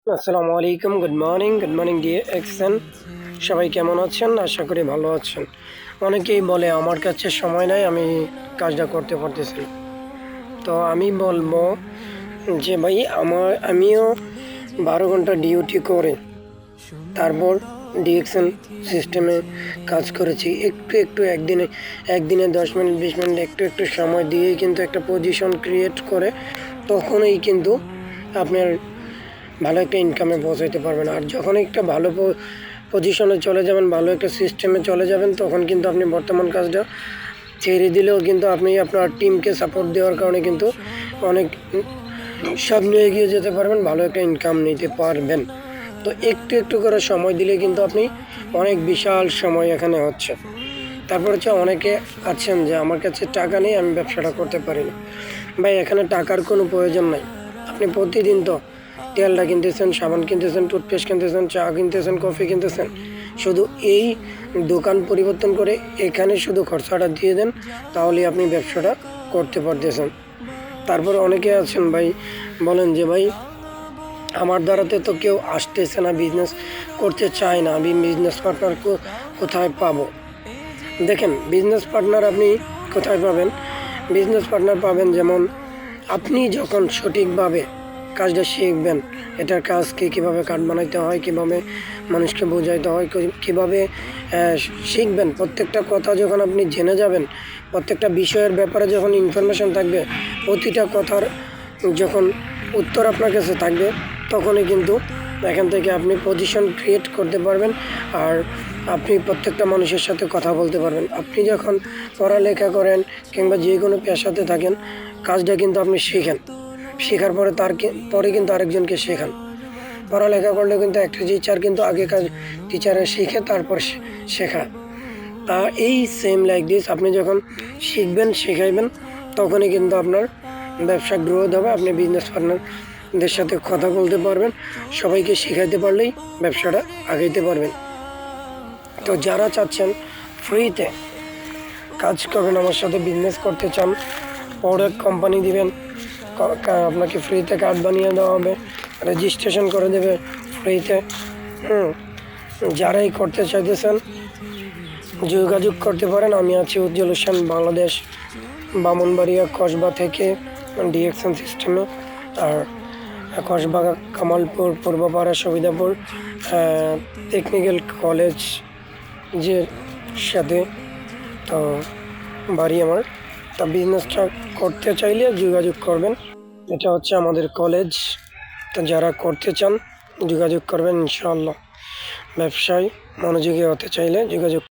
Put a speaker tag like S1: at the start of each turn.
S1: আসসালামু আলাইকুম, good morning deer এক্সেন। সবাই কেমন আছেন? আশা করি ভালো আছেন। অনেকেই বলে আমার কাছে সময় নাই, আমি কাজটা করতে পারতেছি না। তো আমি বলবো যে ভাই আমিও 12 ঘন্টা ডিউটি করে তারপর ডিএক্সএন সিস্টেমে কাজ করেছি। একটু একদিনে 10 মিনিট 20 মিনিট একটু সময় দিয়েই কিন্তু একটা পজিশন ক্রিয়েট করে তখনই কিন্তু আপনার ভালো একটা ইনকামে পৌঁছাইতে পারবেন। আর যখন একটা ভালো পজিশনে চলে যাবেন, ভালো একটা সিস্টেমে চলে যাবেন, তখন কিন্তু আপনি বর্তমান কাজটা ছেড়ে দিলেও কিন্তু আপনি আপনার টিমকে সাপোর্ট দেওয়ার কারণে কিন্তু অনেক সামনে এগিয়ে যেতে পারবেন, ভালো একটা ইনকাম নিতে পারবেন। তো একটু করে সময় দিলে কিন্তু আপনি অনেক বিশাল সময় এখানে হচ্ছে। তারপর হচ্ছে অনেকে আছেন যে আমার কাছে টাকা নেই, আমি ব্যবসাটা করতে পারি না। ভাই, এখানে টাকার কোনো প্রয়োজন নাই। আপনি প্রতিদিন তো তেলটা কিনতেছেন, সাবান কিনতেছেন, টুথপেস্ট কিনতেছেন, চা কিনতেছেন, কফি কিনতেছেন। শুধু এই দোকান পরিবর্তন করে এখানে শুধু খরচাটা দিয়ে দেন, তাহলেই আপনি ব্যবসাটা করতে পারতেছেন। তারপর অনেকে আছেন ভাই, বলেন যে ভাই আমার দ্বারাতে তো কেউ আসতেছে না, বিজনেস করতে চায় না, আমি বিজনেস পার্টনার কোথায় পাবো? দেখেন, বিজনেস পার্টনার আপনি কোথায় পাবেন? বিজনেস পার্টনার পাবেন যেমন আপনি যখন সঠিকভাবে কাজটা শিখবেন, এটার কাজকে কীভাবে কাঠ বানাইতে হয়, কীভাবে মানুষকে বোঝাইতে হয়, কীভাবে শিখবেন। প্রত্যেকটা কথা যখন আপনি জেনে যাবেন, প্রত্যেকটা বিষয়ের ব্যাপারে যখন ইনফরমেশন থাকবে, প্রতিটা কথার যখন উত্তর আপনার কাছে থাকবে, তখনই কিন্তু এখান থেকে আপনি পজিশন ক্রিয়েট করতে পারবেন। আর আপনি প্রত্যেকটা মানুষের সাথে কথা বলতে পারবেন। আপনি যখন পড়ালেখা করেন কিংবা যে কোনো পেশাতে থাকেন, কাজটা কিন্তু আপনি শেখেন, শেখার পরে পরে কিন্তু আরেকজনকে শেখান। পড়ালেখা করলে কিন্তু একটা টিচার কিন্তু আগে কাজ টিচারে শিখে তারপর শেখায়। তা এই সেম লাইক দিস, আপনি যখন শিখবেন, শেখাইবেন, তখনই কিন্তু আপনার ব্যবসা গ্রোথ হবে। আপনি বিজনেস পার্টনারদের সাথে কথা বলতে পারবেন, সবাইকে শেখাইতে পারলেই ব্যবসাটা আগাইতে পারবেন। তো যারা চাচ্ছেন ফ্রিতে কাজ করবেন, আমার সাথে বিজনেস করতে চান, প্রোডাক্ট কোম্পানি দিবেন, আপনাকে ফ্রিতে কার্ড বানিয়ে দেওয়া হবে, রেজিস্ট্রেশন করে দেবে ফ্রিতে। যারাই করতে চাইতেছেন যোগাযোগ করতে পারেন। আমি আছি উজ্জ্বল হোসেন, বাংলাদেশ, বামনবাড়িয়া কসবা থেকে ডিএক্সএন সিস্টেমে। আর কসবা, কামালপুর, পূর্বপাড়া, সুবিধাপুর টেকনিক্যাল কলেজ যে সাথে তো বাড়ি আমার। তা বিজনেসটা করতে চাইলে যোগাযোগ করবেন। এটা হচ্ছে আমাদের কলেজ। তো যারা করতে চান যোগাযোগ করবেন ইনশাআল্লাহ। ব্যবসায় মনোযোগী হতে চাইলে যোগাযোগ